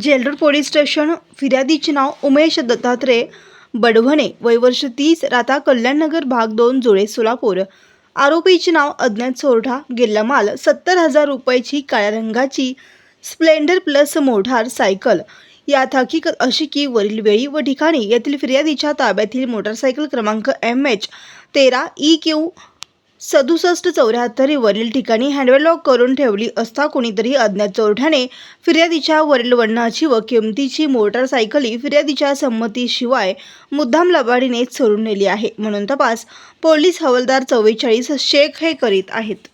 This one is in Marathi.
जेलरोड पोलीस स्टेशन फिर्यादीचे नाव उमेश दत्तात्रय बडवणे, वय वर्ष 30, राहता कल्याणनगर, भाग 2, जुळे, सोलापूर। आरोपीचे नाव अज्ञात चोरटा, गेला माल 70,000 रुपयाची काळ्या रंगाची स्प्लेंडर प्लस मोटार सायकल। यात हकीकत अशी की वरील वेळी व ठिकाणी येथील फिर्यादीच्या ताब्यातील मोटारसायकल क्रमांक MH13EQ 6774 वरील ठिकाणी हँडल लॉक करून ठेवली असता कोणीतरी अज्ञात चोरट्याने फिर्यादीच्या वरील वजनाची व किमतीची मोटारसायकल फिर्यादीच्या संमतीशिवाय मुद्दाम लबाडीने चोरून नेली आहे, म्हणून तपास पोलीस हवालदार 44 शेख हे करीत आहेत।